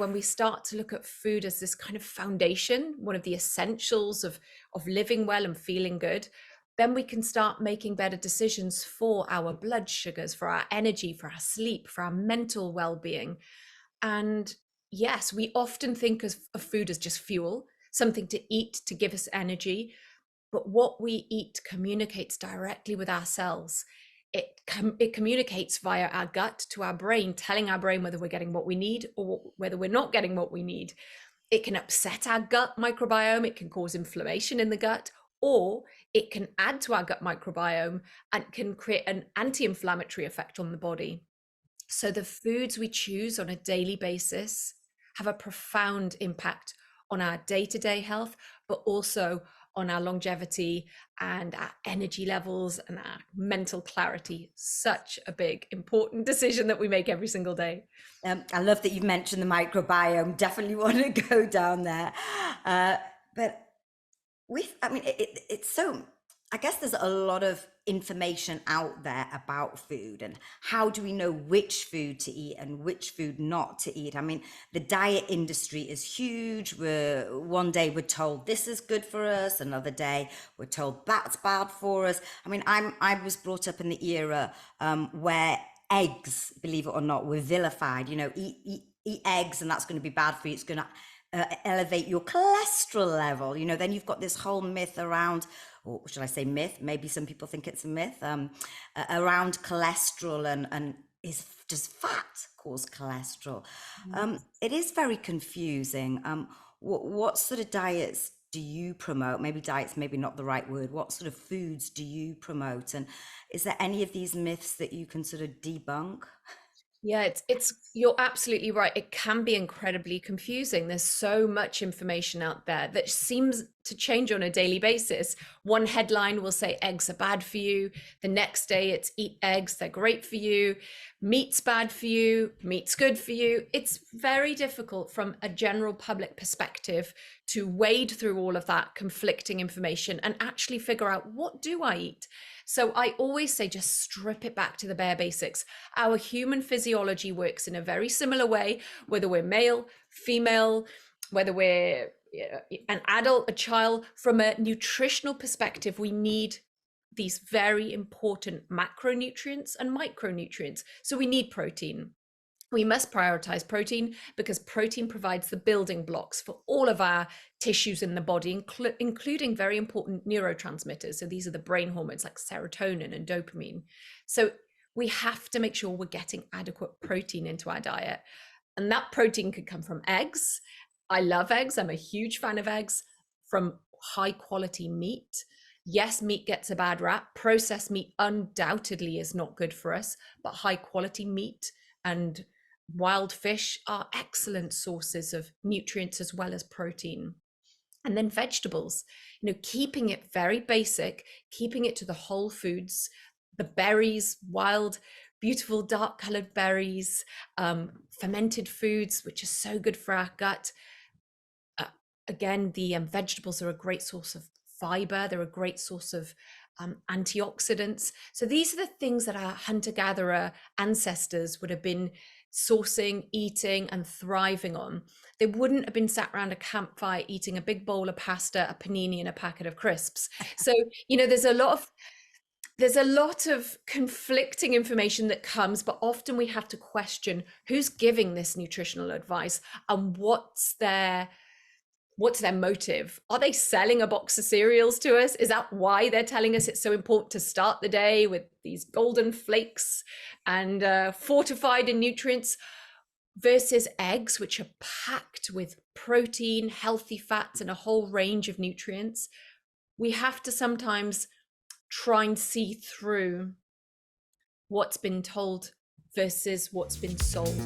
when we start to look at food as this kind of foundation, one of the essentials of living well and feeling good, then we can start making better decisions for our blood sugars, for our energy, for our sleep, for our mental well-being. And yes, we often think of food as just fuel, something to eat to give us energy. But what we eat communicates directly with our cells. It communicates via our gut to our brain, telling our brain whether we're getting what we need or whether we're not getting what we need. It can upset our gut microbiome. It can cause inflammation in the gut, or it can add to our gut microbiome and can create an anti-inflammatory effect on the body. So the foods we choose on a daily basis have a profound impact on our day-to-day health, but also on our longevity and our energy levels and our mental clarity. Such a big, important decision that we make every single day. I love that you mentioned the microbiome. Definitely want to go down there. But it's so, I guess there's a lot of information out there about food, and how do we know which food to eat and which food not to eat? I mean, the diet industry is huge. One day we're told this is good for us, another day we're told that's bad for us. I mean, I was brought up in the era where eggs, believe it or not, were vilified. You know, eat eggs and that's going to be bad for you. It's going to elevate your cholesterol level. You know, then you've got this whole myth around, or should I say myth? Maybe some people think it's a myth, around cholesterol and is just fat cause cholesterol. It is very confusing. What sort of diets do you promote? Maybe diets, maybe not the right word. What sort of foods do you promote? And is there any of these myths that you can sort of debunk? Yeah, it's you're absolutely right. It can be incredibly confusing. There's so much information out there that seems to change on a daily basis. One headline will say eggs are bad for you. The next day it's eat eggs, they're great for you. Meat's bad for you, meat's good for you. It's very difficult from a general public perspective to wade through all of that conflicting information and actually figure out, what do I eat? So I always say, just strip it back to the bare basics. Our human physiology works in a very similar way, whether we're male, female, whether we're an adult, a child. From a nutritional perspective, we need these very important macronutrients and micronutrients. So we need protein. We must prioritize protein because protein provides the building blocks for all of our tissues in the body, including very important neurotransmitters. So these are the brain hormones like serotonin and dopamine. So we have to make sure we're getting adequate protein into our diet. And that protein could come from eggs. I love eggs. I'm a huge fan of eggs. From high quality meat. Yes, meat gets a bad rap. Processed meat undoubtedly is not good for us, but high quality meat and wild fish are excellent sources of nutrients as well as protein. And then vegetables, you know, keeping it very basic, keeping it to the whole foods, the berries, wild, beautiful dark colored berries, fermented foods, which are so good for our gut. Again, the vegetables are a great source of fiber. They're a great source of antioxidants. So these are the things that our hunter-gatherer ancestors would have been sourcing, eating, and thriving on. They wouldn't have been sat around a campfire eating a big bowl of pasta, a panini, and a packet of crisps. So, you know, there's a lot of conflicting information that comes, but often we have to question who's giving this nutritional advice and what's their motive. Are they selling a box of cereals to us? Is that why they're telling us it's so important to start the day with these golden flakes and fortified in nutrients, versus eggs, which are packed with protein, healthy fats, and a whole range of nutrients? We have to sometimes try and see through what's been told versus what's been sold.